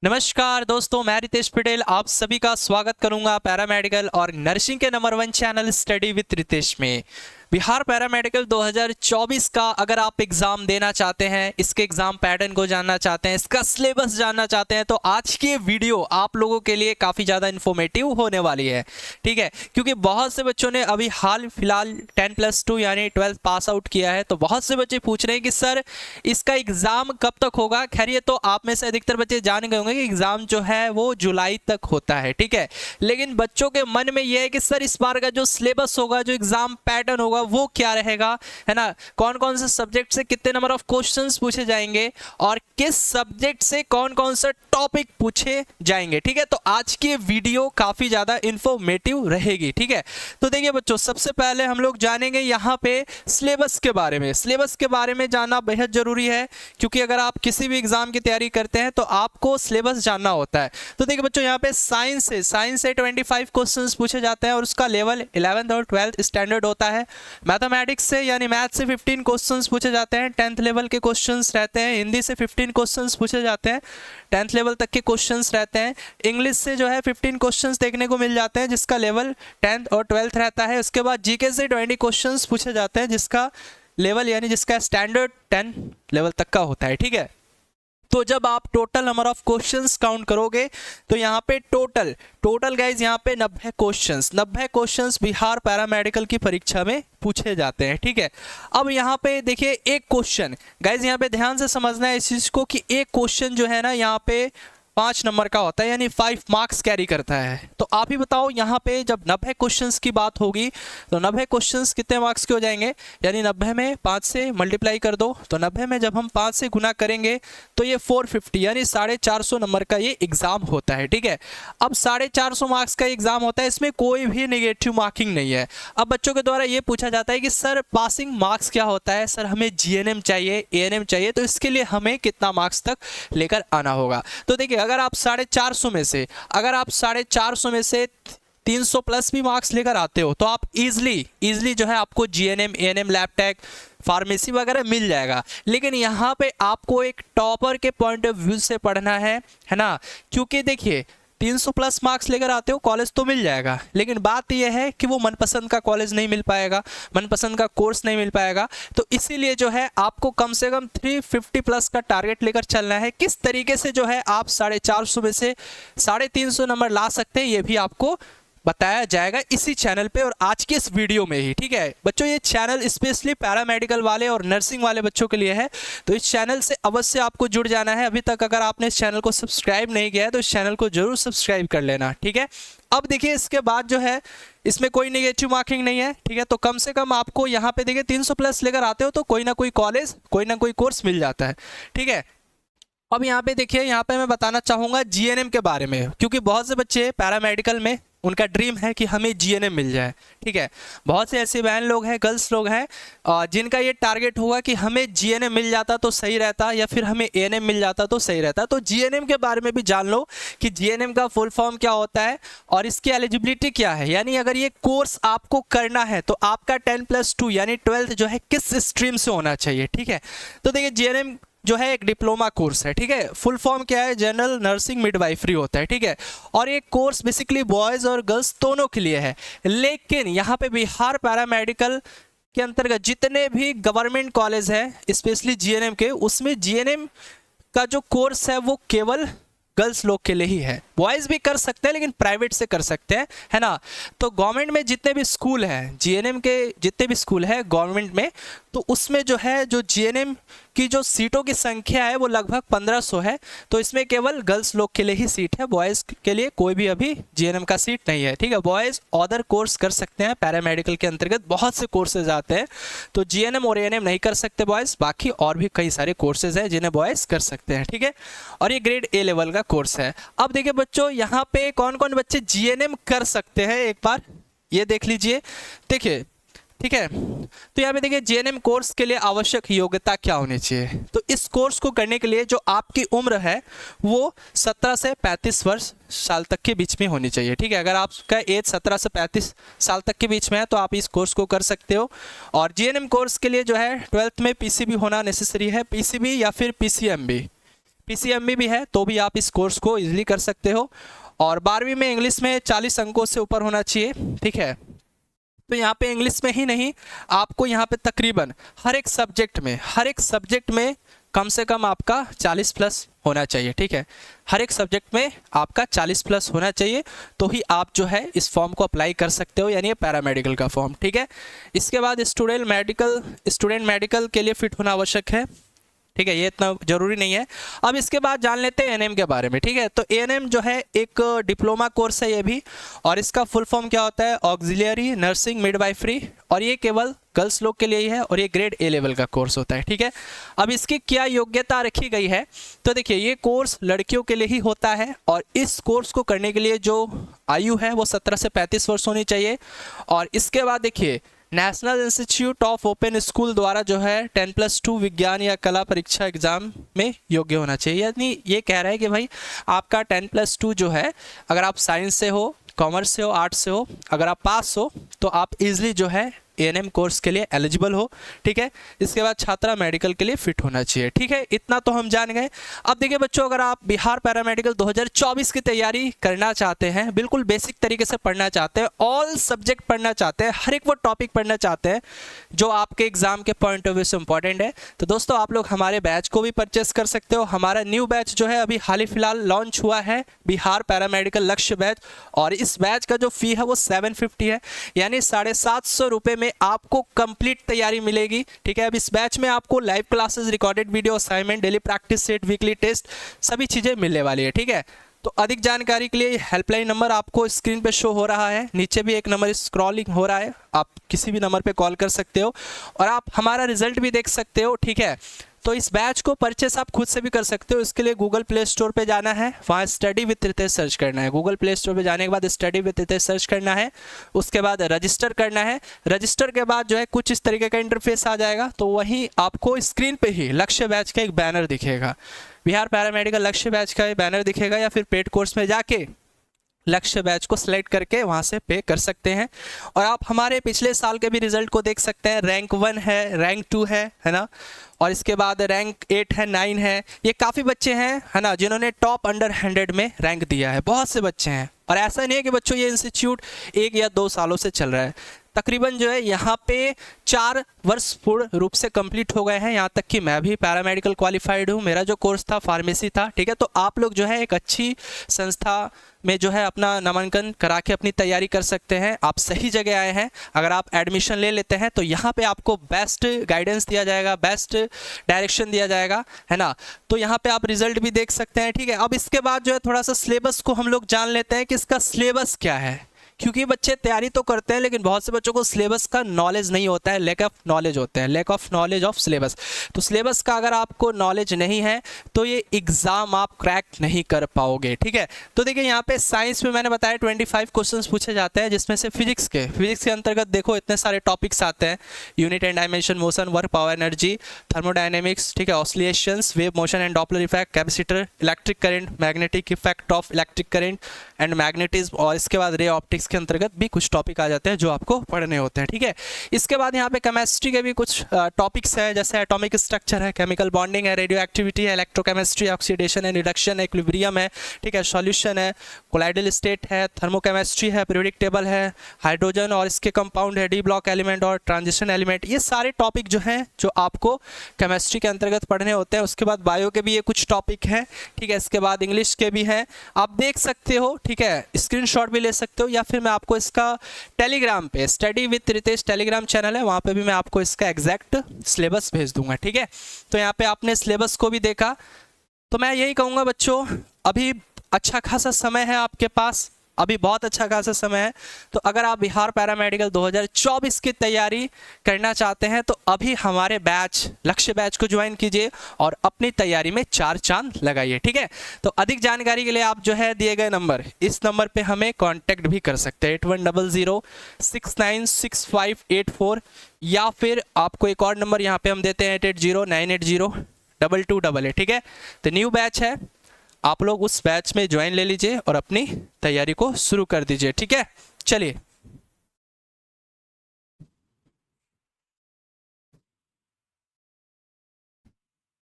नमस्कार दोस्तों, मैं रितेश पटेल आप सभी का स्वागत करूंगा पैरामेडिकल और नर्सिंग के number 1 channel study with Ritesh में। बिहार पैरामेडिकल 2024 का अगर आप एग्ज़ाम देना चाहते हैं, इसके एग्ज़ाम पैटर्न को जानना चाहते हैं, इसका सिलेबस जानना चाहते हैं, तो आज की ये वीडियो आप लोगों के लिए काफ़ी ज़्यादा इन्फॉर्मेटिव होने वाली है। ठीक है, क्योंकि बहुत से बच्चों ने अभी हाल फिलहाल 10+2 यानी 12th पास आउट किया है, तो बहुत से बच्चे पूछ रहे हैं कि सर इसका एग्ज़ाम कब तक होगा। खैर ये तो आप में से अधिकतर बच्चे जान गए होंगे कि एग्ज़ाम जो है वो जुलाई तक होता है। ठीक है, लेकिन बच्चों के मन में ये है कि सर इस बार का जो सिलेबस होगा, जो एग्ज़ाम पैटर्न होगा वो क्या रहेगा, है ना। कौन कौन से सब्जेक्ट से कितने नंबर ऑफ क्वेश्चंस पूछे जाएंगे और किस सब्जेक्ट से कौन कौन सा टॉपिक पूछे जाएंगे। ठीक है, तो आज की वीडियो काफ़ी ज़्यादा इंफॉर्मेटिव रहेगी। ठीक है, तो देखिए बच्चों, सबसे पहले हम लोग जानेंगे यहाँ पे सिलेबस के बारे में। सिलेबस के बारे में जानना बेहद ज़रूरी है, क्योंकि अगर आप किसी भी एग्ज़ाम की तैयारी करते हैं तो आपको सिलेबस जानना होता है। तो देखिए बच्चों, यहाँ पे साइंस से 25 क्वेश्चंस पूछे जाते हैं और उसका लेवल 11th और 12th स्टैंडर्ड होता है। मैथमेटिक्स से यानी मैथ से 15 क्वेश्चंस पूछे जाते हैं, 10th लेवल के क्वेश्चंस रहते हैं। हिंदी से 15 क्वेश्चंस पूछे जाते हैं, 10th लेवल तक के क्वेश्चंस रहते हैं। इंग्लिश से जो है 15 क्वेश्चंस देखने को मिल जाते हैं, जिसका लेवल 10th और 12th रहता है। उसके बाद जीके से 20 क्वेश्चंस पूछे जाते हैं, जिसका लेवल यानी जिसका स्टैंडर्ड 10 लेवल तक का होता है। ठीक है, तो जब आप total number of questions count करोगे तो यहाँ पे टोटल गाइज यहाँ पे 90 क्वेश्चंस बिहार पैरामेडिकल की परीक्षा में पूछे जाते हैं। ठीक है, अब यहाँ पे देखिए एक क्वेश्चन, गाइज यहाँ पे ध्यान से समझना है इस चीज़ को कि एक क्वेश्चन जो है ना यहाँ पे 5 नंबर का होता है, यानी 5 मार्क्स कैरी करता है। तो आप ही बताओ, यहाँ पे जब 90 क्वेश्चंस की बात होगी तो 90 क्वेश्चंस कितने मार्क्स के हो जाएंगे, यानी 90 में 5 से मल्टीप्लाई कर दो, तो 90 में जब हम 5 से गुना करेंगे तो ये 450 यानी 450 नंबर का ये एग्ज़ाम होता है। ठीक है, अब 450 मार्क्स का एग्ज़ाम होता है, इसमें कोई भी नेगेटिव मार्किंग नहीं है। अब बच्चों के द्वारा ये पूछा जाता है कि सर पासिंग मार्क्स क्या होता है, सर हमें जीएनएम चाहिए, एएनएम चाहिए, तो इसके लिए हमें कितना मार्क्स तक लेकर आना होगा। तो देखिए, अगर आप 450 में से 300 प्लस भी मार्क्स लेकर आते हो तो आप इजीली जो है आपको GNM, ANM, lab tech, pharmacy वगैरह मिल जाएगा। लेकिन यहाँ पे आपको एक टॉपर के पॉइंट ऑफ व्यू से पढ़ना है ना, क्योंकि देखिए 300 प्लस मार्क्स लेकर आते हो, कॉलेज तो मिल जाएगा, लेकिन बात यह है कि वो मनपसंद का कॉलेज नहीं मिल पाएगा, मनपसंद का कोर्स नहीं मिल पाएगा। तो इसीलिए जो है आपको कम से कम 350 प्लस का टारगेट लेकर चलना है। किस तरीके से जो है आप 450 में से 350 नंबर ला सकते हैं, ये भी आपको बताया जाएगा इसी चैनल पे और आज की इस वीडियो में ही। ठीक है बच्चों, ये चैनल स्पेशली पैरामेडिकल वाले और नर्सिंग वाले बच्चों के लिए है, तो इस चैनल से अवश्य आपको जुड़ जाना है। अभी तक अगर आपने इस चैनल को सब्सक्राइब नहीं किया है तो इस चैनल को जरूर सब्सक्राइब कर लेना। ठीक है, अब देखिए इसके बाद जो है इसमें कोई नेगेटिव मार्किंग नहीं है। ठीक है, तो कम से कम आपको यहाँ पे देखिए 300 प्लस लेकर आते हो तो कोई ना कोई कॉलेज, कोई ना कोई कोर्स मिल जाता है। ठीक है, अब यहाँ पे देखिए, यहाँ पे मैं बताना चाहूँगा जीएनएम के बारे में, क्योंकि बहुत से बच्चे पैरामेडिकल में उनका ड्रीम है कि हमें जीएनएम मिल जाए। ठीक है, बहुत से ऐसे बहन लोग हैं, गर्ल्स लोग हैं जिनका ये टारगेट होगा कि हमें जीएनएम मिल जाता तो सही रहता, या फिर हमें एएनएम मिल जाता तो सही रहता। तो जीएनएम के बारे में भी जान लो कि जीएनएम का फुल फॉर्म क्या होता है और इसकी एलिजिबिलिटी क्या है, यानी अगर ये कोर्स आपको करना है तो आपका 10+2 यानी 12th जो है किस स्ट्रीम से होना चाहिए। ठीक है, तो देखिए जीएनएम जो है एक डिप्लोमा कोर्स है। ठीक है, फुल फॉर्म क्या है, जनरल नर्सिंग मिडवाइफरी होता है। ठीक है, और ये कोर्स बेसिकली बॉयज़ और गर्ल्स दोनों के लिए है। लेकिन यहाँ पे बिहार पैरामेडिकल के अंतर्गत जितने भी गवर्नमेंट कॉलेज हैं स्पेशली जीएनएम के, उसमें जीएनएम का जो कोर्स है वो केवल गर्ल्स लोग के लिए ही है। बॉयज़ भी कर सकते हैं लेकिन प्राइवेट से कर सकते हैं, है ना। तो गवर्नमेंट में जितने भी स्कूल हैं, जीएनएम के जितने भी स्कूल हैं गवर्नमेंट में, तो उसमें जो है जो जीएनएम की जो सीटों की संख्या है वो लगभग 1500 है। तो इसमें केवल गर्ल्स लोग के लिए ही सीट है, बॉयज़ के लिए कोई भी अभी जीएनएम का सीट नहीं है। ठीक है, बॉयज़ अदर कोर्स कर सकते हैं, पैरामेडिकल के अंतर्गत बहुत से कोर्सेज आते हैं, तो जीएनएम और एएनएम नहीं कर सकते बॉयज़, बाकी और भी कई सारे कोर्सेज हैं जिन्हें बॉयज़ कर सकते हैं। ठीक है, और ये ग्रेड ए लेवल का कोर्स है। अब देखिए बच्चों, यहाँ पे कौन कौन बच्चे जीएनएम कर सकते हैं एक बार ये देख लीजिए। देखिए, ठीक है, तो यहाँ पे देखिए जीएनएम कोर्स के लिए आवश्यक योग्यता क्या होनी चाहिए। तो इस कोर्स को करने के लिए जो आपकी उम्र है वो 17 से 35 वर्ष साल तक के बीच में होनी चाहिए। ठीक है, अगर आपका एज 17 से 35 साल तक के बीच में है तो आप इस कोर्स को कर सकते हो। और जीएनएम कोर्स के लिए जो है 12th में पीसीबी होना नेसेसरी है, पीसीबी या फिर पीसीएमबी। PCMB भी है तो भी आप इस कोर्स को इजीली कर सकते हो। और 12वीं में इंग्लिश में 40 अंकों से ऊपर होना चाहिए, ठीक है। तो यहाँ पे इंग्लिश में ही नहीं, आपको यहाँ पे तकरीबन हर एक सब्जेक्ट में कम से कम आपका 40 प्लस होना चाहिए, ठीक है। हर एक सब्जेक्ट में आपका 40 प्लस होना चाहिए, तो ही आप जो है इस फॉर्म को अप्लाई कर सकते हो, यानी ये पैरामेडिकल का फॉर्म, ठीक है। इसके बाद स्टूडेंट मेडिकल के लिए फिट होना आवश्यक है, ठीक है, ये इतना जरूरी नहीं है। अब इसके बाद जान लेते हैं एएनएम के बारे में, ठीक है। तो एएनएम जो है एक डिप्लोमा कोर्स है ये भी, और इसका फुल फॉर्म क्या होता है, ऑक्सिलियरी नर्सिंग मिडवाइफरी, और ये केवल गर्ल्स लोग के लिए ही है, और ये ग्रेड A लेवल का कोर्स होता है, ठीक है। अब इसकी क्या योग्यता रखी गई है, तो देखिए ये कोर्स लड़कियों के लिए ही होता है, और इस कोर्स को करने के लिए जो आयु है वो 17 से 35 वर्ष होनी चाहिए। और इसके बाद देखिए national institute of open school द्वारा जो है 10+2 विज्ञान या कला परीक्षा एग्जाम में योग्य होना चाहिए। यानी ये कह रहा है कि भाई आपका 10+2 जो है, अगर आप साइंस से हो, कॉमर्स से हो, आर्ट्स से हो, अगर आप पास हो तो आप इजीली जो है एएनएम कोर्स के लिए एलिजिबल हो, ठीक है। इसके बाद छात्रा मेडिकल के लिए फिट होना चाहिए, ठीक है। इतना तो हम जान गए। अब देखिए बच्चों, अगर आप बिहार पैरामेडिकल 2024 की तैयारी करना चाहते हैं, बिल्कुल बेसिक तरीके से पढ़ना चाहते हैं, ऑल सब्जेक्ट पढ़ना चाहते हैं, हर एक वो टॉपिक पढ़ना चाहते हैं जो आपके एग्जाम के पॉइंट ऑफ व्यू से इंपॉर्टेंट है, तो दोस्तों आप लोग हमारे बैच को भी परचेस कर सकते हो। हमारा न्यू बैच जो है अभी हाल ही फिलहाल लॉन्च हुआ है, बिहार पैरामेडिकल लक्ष्य बैच, और इस बैच का जो फी है वो 750 है, यानी 750 रुपये में आपको कंप्लीट तैयारी मिलेगी, ठीक है। अब इस बैच में आपको live classes, recorded video assignment, daily practice set, weekly test, सभी चीज़ें मिलने वाली है, ठीक है। तो अधिक जानकारी के लिए हेल्पलाइन नंबर आपको स्क्रीन पे शो हो रहा है, नीचे भी एक नंबर स्क्रॉलिंग हो रहा है, आप किसी भी नंबर पे कॉल कर सकते हो, और आप हमारा रिजल्ट भी देख सकते हो, ठीक है। तो इस बैच को परचेस आप खुद से भी कर सकते हो। इसके लिए गूगल प्ले स्टोर पे जाना है, वहाँ स्टडी विद रितेश सर्च करना है। गूगल प्ले स्टोर पे जाने के बाद स्टडी विद रितेश सर्च करना है, उसके बाद रजिस्टर करना है। रजिस्टर के बाद जो है कुछ इस तरीके का इंटरफेस आ जाएगा, तो वहीं आपको स्क्रीन पे ही लक्ष्य बैच का एक बैनर दिखेगा, बिहार पैरामेडिकल लक्ष्य बैच का बैनर दिखेगा, या फिर पेड कोर्स में जाके लक्ष्य बैच को सिलेक्ट करके वहाँ से पे कर सकते हैं। और आप हमारे पिछले साल के भी रिजल्ट को देख सकते हैं, रैंक 1 है, रैंक 2 है ना, और इसके बाद रैंक 8 है, 9 है। ये काफ़ी बच्चे हैं, है ना, जिन्होंने टॉप अंडर 100 में रैंक दिया है, बहुत से बच्चे हैं। और ऐसा नहीं है कि बच्चों ये इंस्टीट्यूट 1 या 2 सालों से चल रहा है, तकरीबन जो है यहाँ पे 4 वर्ष पूर्ण रूप से कंप्लीट हो गए हैं। यहाँ तक कि मैं भी पैरामेडिकल क्वालिफाइड हूँ, मेरा जो कोर्स था फार्मेसी था, ठीक है। तो आप लोग जो है एक अच्छी संस्था में जो है अपना नामांकन करा के अपनी तैयारी कर सकते हैं। आप सही जगह आए हैं। अगर आप एडमिशन ले लेते हैं तो यहाँ पे आपको बेस्ट गाइडेंस दिया जाएगा, बेस्ट डायरेक्शन दिया जाएगा, है ना। तो यहाँ पे आप रिजल्ट भी देख सकते हैं, ठीक है। अब इसके बाद जो है थोड़ा सा सिलेबस को हम लोग जान लेते हैं कि इसका सिलेबस क्या है, क्योंकि बच्चे तैयारी तो करते हैं लेकिन बहुत से बच्चों को सिलेबस का नॉलेज नहीं होता है, लैक ऑफ नॉलेज होता है, lack of knowledge of syllabus. तो सिलेबस का अगर आपको नॉलेज नहीं है तो ये एग्ज़ाम आप क्रैक नहीं कर पाओगे, ठीक है। तो देखिए यहाँ पे साइंस में मैंने बताया 25 क्वेश्चंस पूछे जाते हैं, जिसमें से फिजिक्स के अंतर्गत देखो इतने सारे टॉपिक्स आते हैं, unit and dimension, motion, work, power, energy, thermodynamics, ठीक है, oscillations, wave motion and Doppler effect, capacitor, electric current, magnetic effect of electric current and magnetism, और इसके बाद रे ऑप्टिक्स के अंतर्गत भी कुछ टॉपिक आ जाते हैं जो आपको पढ़ने होते हैं, ठीक है। इसके बाद यहाँ पे केमिस्ट्री के भी कुछ टॉपिक्स है, जैसे एटॉमिक स्ट्रक्चर है, केमिकल बॉन्डिंग है, रेडियो एक्टिविटी है, इलेक्ट्रोकेमिस्ट्री, ऑक्सीडेशन एंड रिडक्शन है, इक्विलिब्रियम है, ठीक है, सॉल्यूशन है, कोलाइडल स्टेट है, थर्मोकेमिस्ट्री है, पीरियोडिक टेबल है, हाइड्रोजन और इसके कंपाउंड है, डी ब्लॉक एलिमेंट और ट्रांजिशन एलिमेंट। ये सारे टॉपिक जो हैं जो आपको केमिस्ट्री के अंतर्गत पढ़ने होते हैं। उसके बाद बायो के भी ये कुछ टॉपिक हैं, ठीक है। इसके बाद इंग्लिश के भी हैं, आप देख सकते हो, ठीक है, स्क्रीनशॉट भी ले सकते हो, या फिर मैं आपको इसका टेलीग्राम पे study with Ritesh Telegram channel है, वहाँ पे भी मैं आपको इसका एग्जैक्ट सिलेबस भेज दूंगा, ठीक है। तो यहाँ पे आपने सिलेबस को भी देखा, तो मैं यही कहूँगा बच्चों, अभी अच्छा खासा समय है आपके पास, अभी बहुत अच्छा खासा समय है। तो अगर आप बिहार पैरामेडिकल 2024 की तैयारी करना चाहते हैं तो अभी हमारे बैच लक्ष्य बैच को ज्वाइन कीजिए और अपनी तैयारी में 4 चांद लगाइए, ठीक है। तो अधिक जानकारी के लिए आप जो है दिए गए नंबर, इस नंबर पे हमें कांटेक्ट भी कर सकते हैं 8100696584, या फिर आपको एक और नंबर यहाँ पे हम देते हैं 8809802288, ठीक है। तो न्यू बैच है, आप लोग उस बैच में ज्वाइन ले लीजिए और अपनी तैयारी को शुरू कर दीजिए, ठीक है। चलिए।